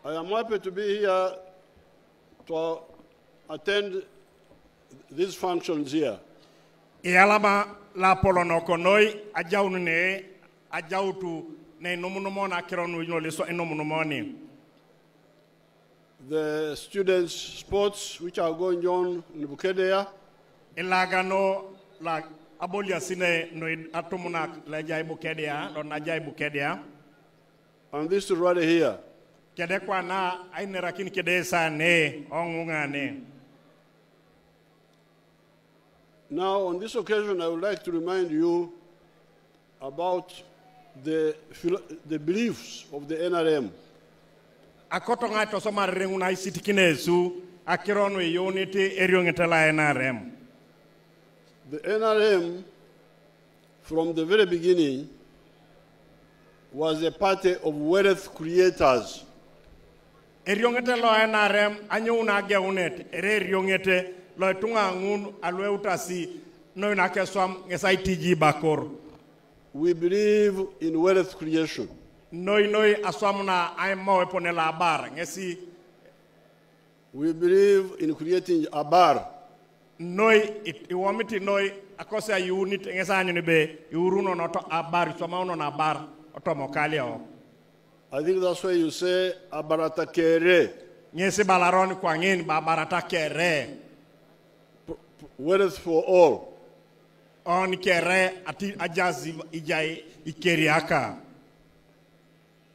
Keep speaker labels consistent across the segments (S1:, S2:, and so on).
S1: I am happy to be here to attend these functions here.
S2: Ialama la polonoko noi ajaunu ne ajautu ne nomunomo na kironu no leso enomunomoni.
S1: The students' sports which are going on in Bukedea.
S2: Ilagano la abolia sine no atomuna la jai Bukedea lo na jai Bukedea.
S1: And this is right here.
S2: Kede kwa na ainera kini kede sa ne ongunga ne.
S1: Now, on this occasion, I would like to remind you about the beliefs of the NRM.
S2: Akotonga to soma renguna isitikinesu akirono unity eriongitela NRM.
S1: The NRM, from the very beginning, was a party of wealth creators.
S2: Eriongitela NRM anyuna geunet eriongete lo tunga ngun alwe utasi no nakeswam ngesaitiji bakor.
S1: We believe in wealth creation.
S2: Noi aswamuna aimo eponela bar ngesi.
S1: We believe in creating a bar.
S2: Noi iwamiti noi akose a unit ngesa anyune be iuruno noto abar swamauno na bar otomokali o.
S1: I think that's why you say abarata kere.
S2: Ngesi balaroni kwa ngini babarata kere.
S1: Wealth for all.
S2: On kere ati ajazi ijai ikeriaka.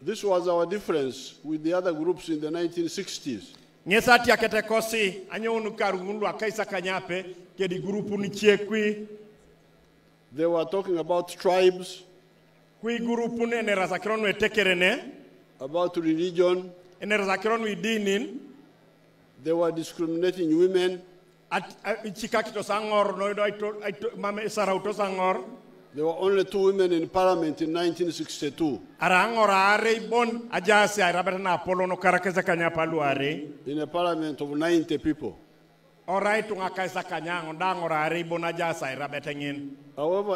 S1: This was our difference with the other groups in the 1960s.
S2: Ngesati akete kosi anyonu karungu akaisa kanyape kedi grupu ni chiekwi.
S1: They were talking about tribes.
S2: Kui grupu ne nerasakironu etekerene.
S1: About religion.
S2: Nerasakironu idinin.
S1: They were discriminating women. There were only 2 women in parliament in 1962. In a parliament of 90 people. However,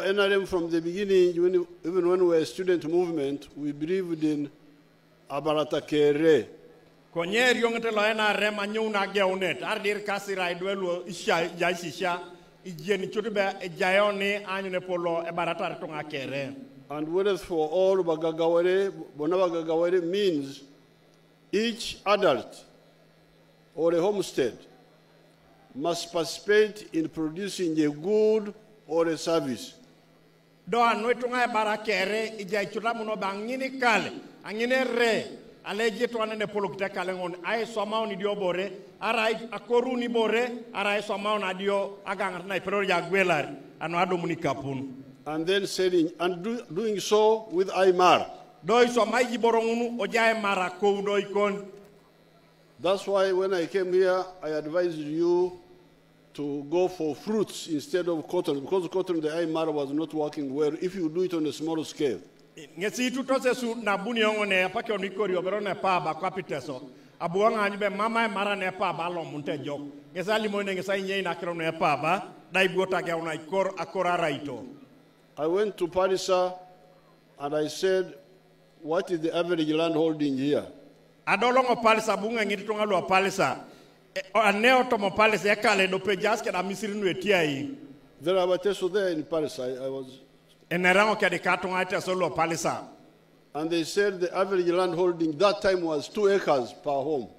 S1: NRM from the beginning, even when we were a student movement, we believed in Abarata Kere.
S2: Konyer yongete lo NRM anyuna geunet ardir kasira idwelo isha jaisha ijeni chutube ejayoni anyune polo ebaratar tonga kere.
S1: And wealth for all Bonabagagaware means each adult or a homestead must participate in producing a good or a service.
S2: Do anwetunga ebarakere ijai chutamuno bangini kale angine re Alleji to anene polokita kalengon ay somao ni dio bore arai akoru ni bore arai somao na dio agangar na pero ya gwelar ano ado munikapun.
S1: And then saying and doing so with Aymar.
S2: Doi somai jiborongunu ojae marako doi kon.
S1: That's why when I came here I advised you to go for fruits instead of cotton, because cotton the Aymar was not working well if you do it on a small scale.
S2: Ngesi tutose su na buni ongone apake onikori oberone pa ba kapiteso abuanga anybe mama mara ne pa ba lo munte jok ngesa limone ngesa nyei na kiro ne pa ba dai buota ga una ikor akora raito.
S1: I went to Palisa and I said, what is the average land holding here?
S2: Adolongo Palisa bunga ngiti tonga lo Palisa aneo tomo Palisa ekale do pejaske da misiri nu etiai.
S1: There are bateso there in Paris. I was.
S2: And they
S1: said the average land holding that time was 2 acres per home.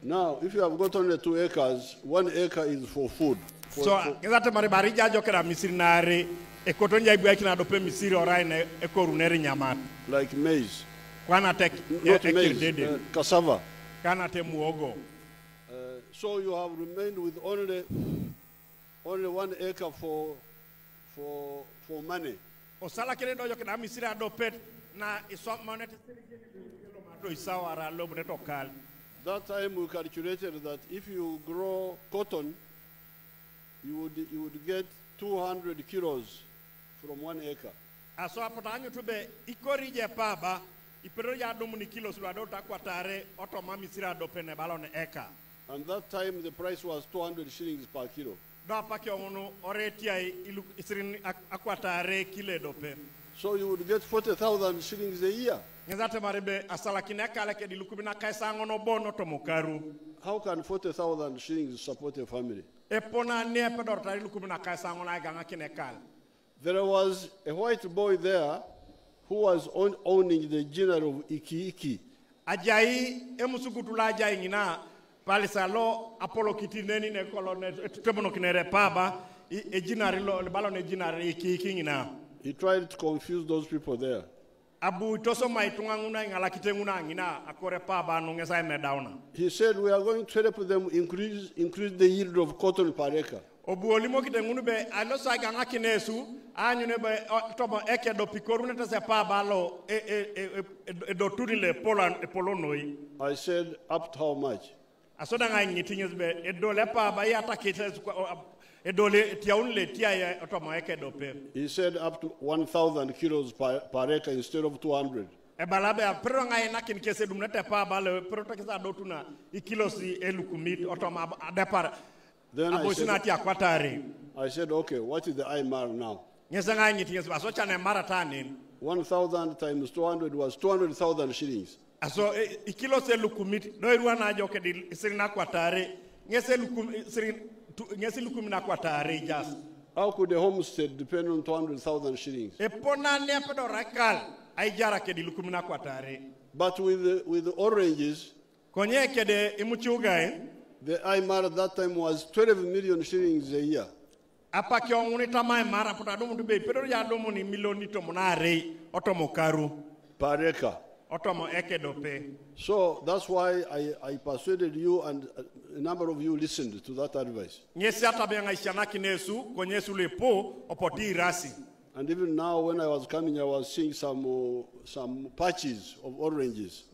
S1: Now, if you have got only 2 acres, 1 acre is for food. Like maize. Not maize, cassava. So you have remained with only 1 acre for money. That time we calculated that if you grow cotton, you would get 200 kilos from 1 acre. And that time the price was 200 shillings per kilo. So you would get 40,000 shillings a year. How can 40,000 shillings support a family? There was a white boy there who was owning the general of Iki.
S2: Ajai emusukutula ajai ngina palisalo Apollo kitineni ne kolone temono kinere paba e jinari lo balon e jinari Iki ngina.
S1: He tried to confuse those people there.
S2: Abu toso maitunga nguna ngala kitenguna ngina akore paba no ngesa medauna.
S1: He said we are going to help them increase the yield of cotton per acre.
S2: Obu olimo kitengunu be alosa ganga kinesu anyune be tobo eke do pikorune tase paba lo do turile polonoi.
S1: I said up to how much?
S2: Asoda nga ngitinges be edole paba ya takite edole tiaunle tia otomo eke do pe.
S1: He said up to 1,000 kilos per acre instead of 200.
S2: Ebalabe apro nga ina kin kese dumnete paba le pro takisa do tuna ikilosi elukumit otoma depart.
S1: Then I said, okay, what is the IMAR now? 1,000 times 200 was 200,000 shillings.
S2: So, ikilo se lukumit, no iruana joke di sirina kwatare, ngese lukumina kwatare just.
S1: How could a homestead depend on 200,000 shillings? But with the oranges, the IMAR at that time was 12 million shillings a year. Per acre. So that's why I persuaded you and a number of you listened to that advice. And even now when I was coming, I was seeing some patches of oranges.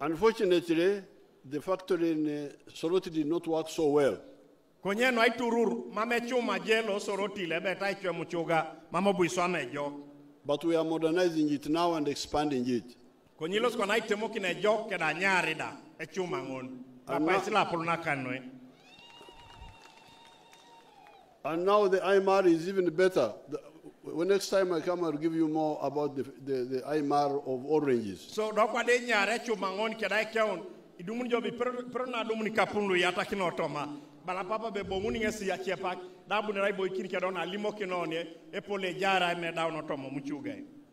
S1: Unfortunately, the factory in Soroti did not work so well. But we are modernizing it now and expanding it. And now the IMAR is even better. Next time I come, I'll give you more about the IMAR of oranges. So,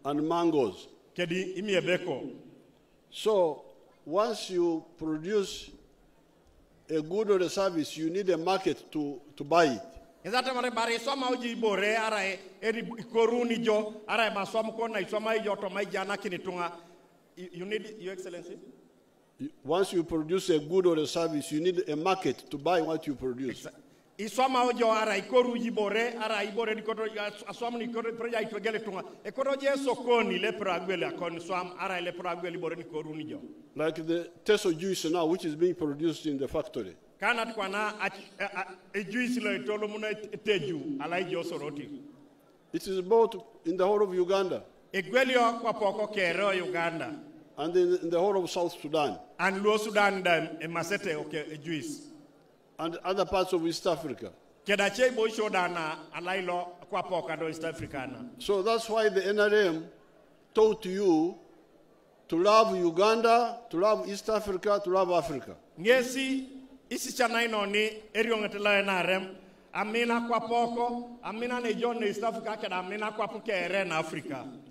S1: and mangoes. So, once you produce a good or a service, you need a market to buy it.
S2: You need, Your Excellency?
S1: Once you produce a good or a service, you need a market to buy what you produce. Like the teso juice now, which is being produced in the factory. It is bought in the whole of Uganda. And in the whole of South Sudan.
S2: And Luo Sudan juice.
S1: And other parts of East Africa. So that's why the NRM taught you to love Uganda, to love East Africa, to love Africa.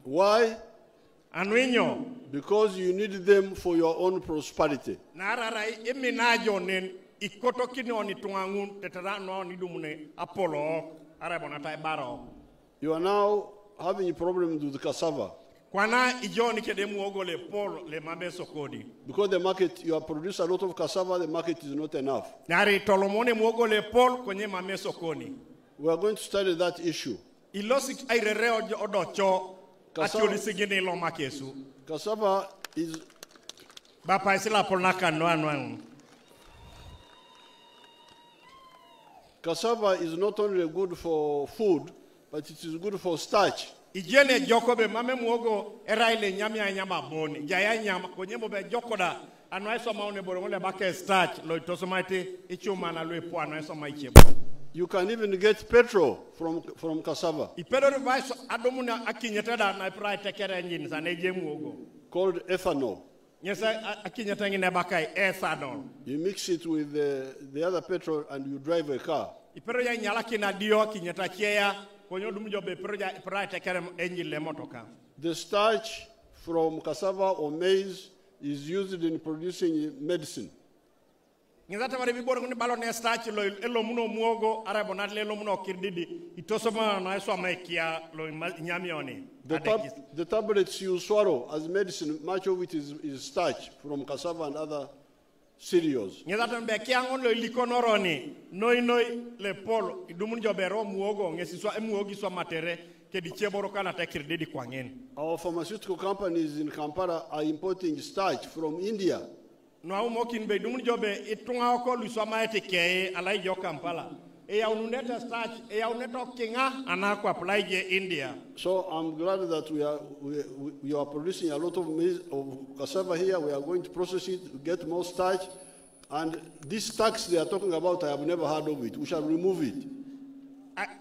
S1: Why? Because you need them for your own prosperity. You are now having problems with cassava. Because the market, you have produced a lot of cassava, the market is not enough. We are going to study that issue. Cassava is not only good for food, but it is good for starch.
S2: Ijene Jokobe mame muogo eraile nyamia nyama boni jaya nyama konye bobe jokoda anwa so maune borongole bake starch lo itosomaite ichuma na lo epo anwa so maiche.
S1: You can even get petrol from cassava.
S2: Ipero revice adomuna akinyeteda na ipra tekere engine saneje muogo
S1: called ethanol.
S2: Nyesa akinyeta ngine bakai ethanol.
S1: You mix it with the other petrol and you drive a car.
S2: Ipero ya nyala kina dio kinyeta cheya konyo dumjobe ipra tekere engine le motoka.
S1: The starch from cassava or maize is used in producing medicine.
S2: Ngizata mari biboro ngoni balo ne starch lo elo muno muogo arabo na le lo muno kirdidi itosoma na eso amakia lo nyamioni.
S1: The tablets you swallow as medicine, much of it is starch from cassava and other cereals.
S2: Ngizata mbe kiangon lo likonoroni noi le polo idumun jobero muogo ngesi so muogi so matere ke di cheboro kana ta kirdidi kwangen.
S1: Our pharmaceutical companies in Kampala are importing starch from India.
S2: No mokin be dumun jobe itunga ko luso maete ke alai jo Kampala e ya ununeta starch e ya uneto kinga anako apply je India.
S1: So I'm glad that we are producing a lot of maize of cassava here. We are going to process it, get more starch, and this tax they are talking about, I have never heard of it. We shall remove it.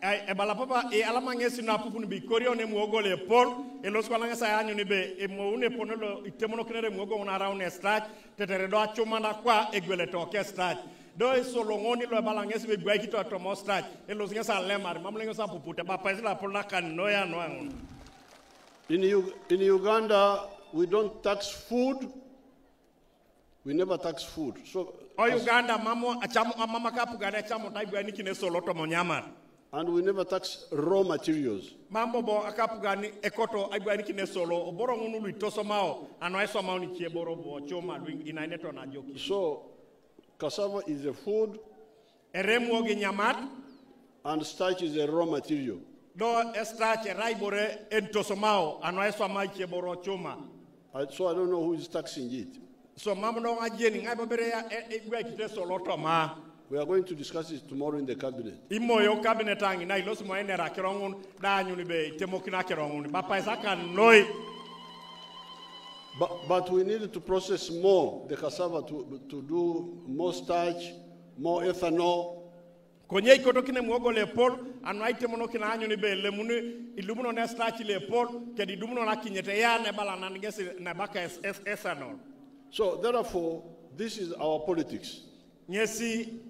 S2: E bala papa e alama ngesi na pupu bi korio ne muogo le pol e los ko langa sa anyu ne be e mo une ponolo itemono kinere muogo una raune starch tetere do achuma na kwa egwele to ke starch do e solo ngoni lo bala ngesi be gwa kito to mo starch e los ngesa lemar mamle ngesa pupu te ba paisi la pol na kan no ya no an.
S1: In Uganda we don't tax food. We never tax food. So
S2: Uganda mamo achamu mama kapu gada chamu tai gwa ni kine solo to mo nyama.
S1: And we never tax raw materials.
S2: Mambo bo akapugani ekoto agbani kine solo oboro ngunu itosomao anwa esomao ni chieboro bo choma inaineto na joki.
S1: So cassava is a food
S2: eremu oge nyamat
S1: and starch is a raw material.
S2: Do starch raibore entosomao anwa esomao chieboro choma.
S1: So I don't know who is taxing it.
S2: So mambo no ajeni ngai bobere ya egwe kite solo toma.
S1: We are going to discuss it tomorrow in the cabinet.
S2: Imoyo cabinet angi na ilosi mo enera kirongun da nyuni be temokina kirongun ba paisa kan noi.
S1: But we need to process more the cassava to do more starch, more ethanol.
S2: Konye ikoto kine muogo le pol anwa itemono kina nyuni be le munu ilumuno ne starch le pol ke di dumuno na kinyete ya ne bala na ngesi na baka ethanol.
S1: So therefore this is our politics.
S2: Nyesi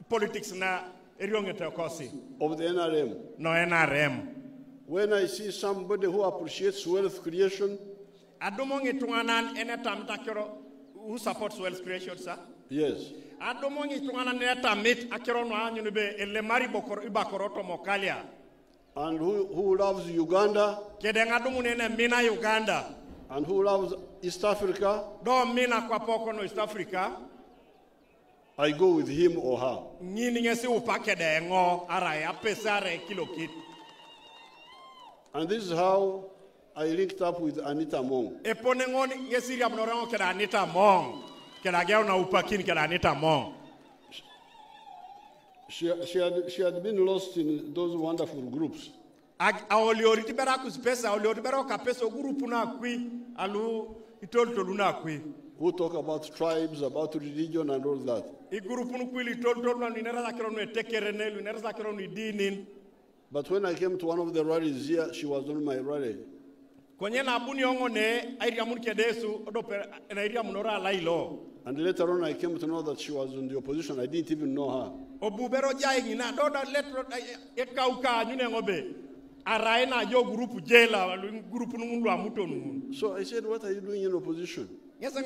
S2: politics na eriongete kosi
S1: of the NRM.
S2: No NRM.
S1: When I see somebody who appreciates wealth creation,
S2: adomongi tunganan enetam takero who supports wealth creation, sir?
S1: Yes.
S2: Adomongi tunganan enetam mit akero no anyu be elemari bokor ibakoroto mokalia.
S1: And who loves Uganda?
S2: Kedenga dumunene mina Uganda.
S1: And who loves East Africa?
S2: Do mina kwa poko no East Africa.
S1: I go with him or her. And this is how I linked up with Anita Mong. She had been lost in those wonderful groups. Who talk about tribes, about religion and all that. But when I came to one of the rallies here, she was on my rally. And later on I came to know that she was in the opposition. I didn't even know her. So I said, what are you doing in opposition? Really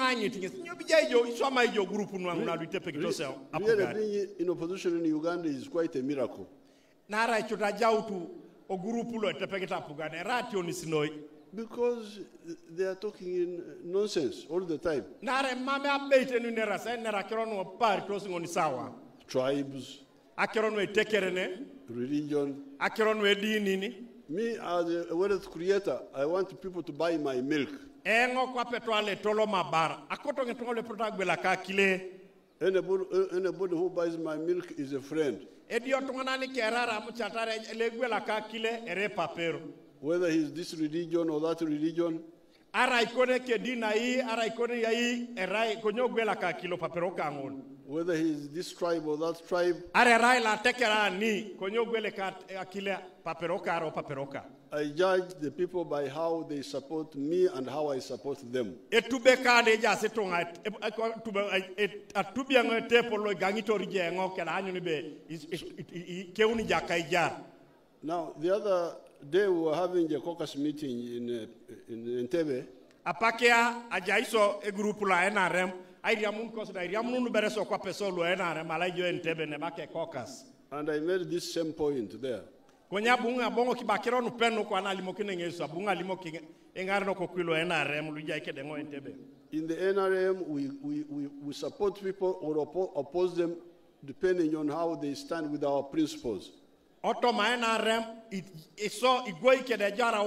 S1: being in opposition in Uganda is quite a miracle. Because they are talking in nonsense all the time. Tribes, religion. Me as a wealth creator, I want people to buy my milk. Anybody who buys my milk is a friend. whether he's this religion or that religion.
S2: Ara ikone ke dina I, ara ikone ya I, erai konyo gwela ka kilo papero kangon.
S1: Whether he's this tribe or that tribe.
S2: Are rai la tekera ni, konyo gwele ka akile paperoka ro paperoka.
S1: I judge the people by how they support me and how I support them.
S2: Etube ka de ja setonga atubia ngote polo gangito rije ngo kala anyu ni be keuni ja kaijar.
S1: Now the other day we were having a caucus meeting in Entebbe.
S2: Apakea ajaiso e grupu la NRM airiamun kosa airiamun bereso kwa peso lo NRM alajo Entebbe ne bake caucus.
S1: And I made this same point there.
S2: Konya bunga bongo kibakero no peno kwa na limo kinengeso bunga limo kinge engaro ko kwilo NRM luja ike dengo Entebbe.
S1: In the NRM we support people or oppose them depending on how they stand with our principles.
S2: Otto ma NRM iso igoi ke de jara